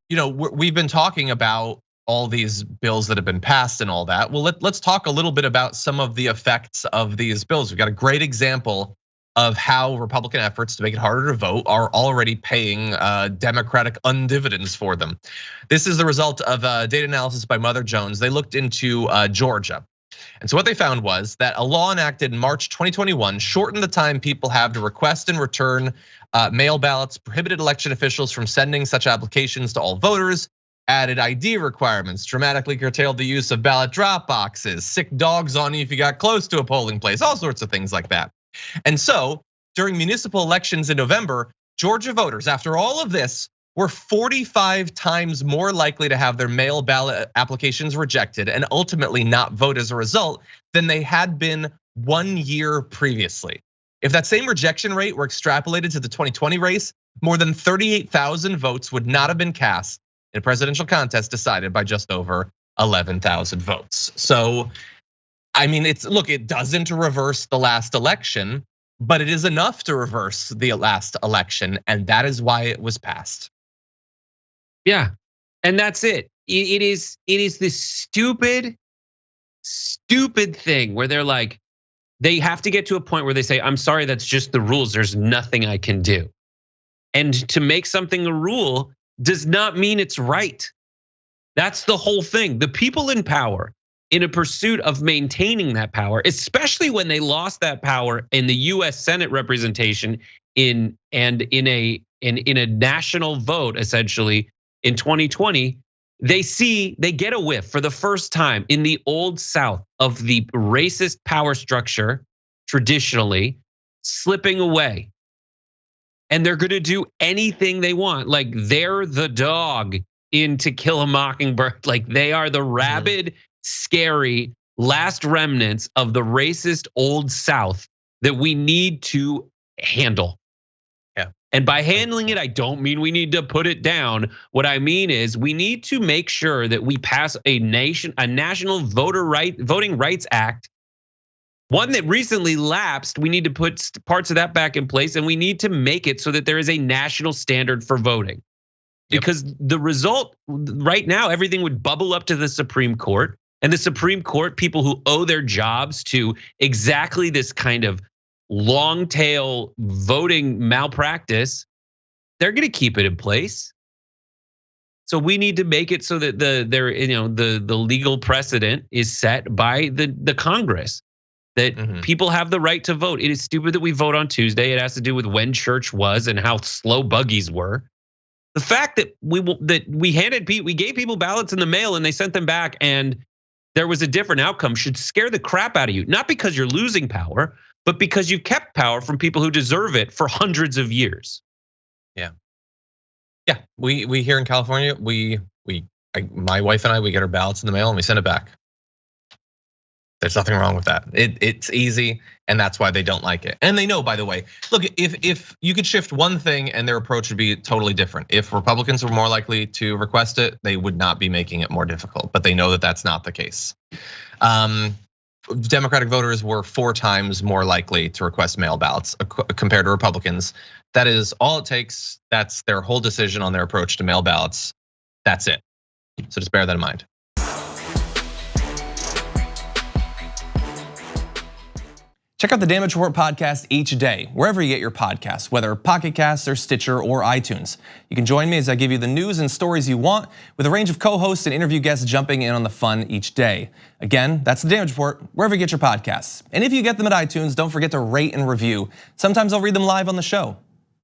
we've been talking about all these bills that have been passed and all that. Well, let's talk a little bit about some of the effects of these bills. We've got a great example of how Republican efforts to make it harder to vote are already paying Democratic undividends for them. This is the result of data analysis by Mother Jones. They looked into Georgia. And so what they found was that a law enacted in March 2021 shortened the time people have to request and return mail ballots, prohibited election officials from sending such applications to all voters, added ID requirements, dramatically curtailed the use of ballot drop boxes, sick dogs on you if you got close to a polling place, all sorts of things like that. And so during municipal elections in November, Georgia voters, after all of this, were 45 times more likely to have their mail ballot applications rejected and ultimately not vote as a result than they had been 1 year previously. If that same rejection rate were extrapolated to the 2020 race, more than 38,000 votes would not have been cast in a presidential contest decided by just over 11,000 votes. So, I mean, it doesn't reverse the last election, but it is enough to reverse the last election, and that is why it was passed. Yeah, and that's it. It is this stupid thing where they're like, they have to get to a point where they say, I'm sorry, that's just the rules. There's nothing I can do. And to make something a rule does not mean it's right. That's the whole thing. The people in power, in a pursuit of maintaining that power, especially when they lost that power in the US Senate representation in a national vote, essentially in 2020, they get a whiff for the first time in the old South of the racist power structure traditionally slipping away. And they're gonna do anything they want. Like they're the dog in To Kill a Mockingbird. Like they are the rabid, scary last remnants of the racist old South that we need to handle. Yeah. And by handling it, I don't mean we need to put it down. What I mean is we need to make sure that we pass a national voting rights act. One that recently lapsed, we need to put parts of that back in place, and we need to make it so that there is a national standard for voting. Because the result right now, everything would bubble up to the Supreme Court, and the Supreme Court, people who owe their jobs to exactly this kind of long tail voting malpractice, they're gonna keep it in place. So we need to make it so that the legal precedent is set by the Congress. That people have the right to vote. It is stupid that we vote on Tuesday. It has to do with when church was and how slow buggies were. The fact that we gave people ballots in the mail and they sent them back and there was a different outcome should scare the crap out of you. Not because you're losing power, but because you kept power from people who deserve it for hundreds of years. Yeah, we here in California, my wife and I, we get our ballots in the mail and we send it back. There's nothing wrong with that. It's easy, and that's why they don't like it. And they know, by the way, look, if you could shift one thing and their approach would be totally different. If Republicans were more likely to request it, they would not be making it more difficult, but they know that that's not the case. Democratic voters were 4 times more likely to request mail ballots compared to Republicans. That is all it takes. That's their whole decision on their approach to mail ballots. That's it. So just bear that in mind. Check out the Damage Report podcast each day, wherever you get your podcasts, whether Pocket Casts or Stitcher or iTunes. You can join me as I give you the news and stories you want, with a range of co-hosts and interview guests jumping in on the fun each day. Again, that's the Damage Report, wherever you get your podcasts. And if you get them at iTunes, don't forget to rate and review. Sometimes I'll read them live on the show.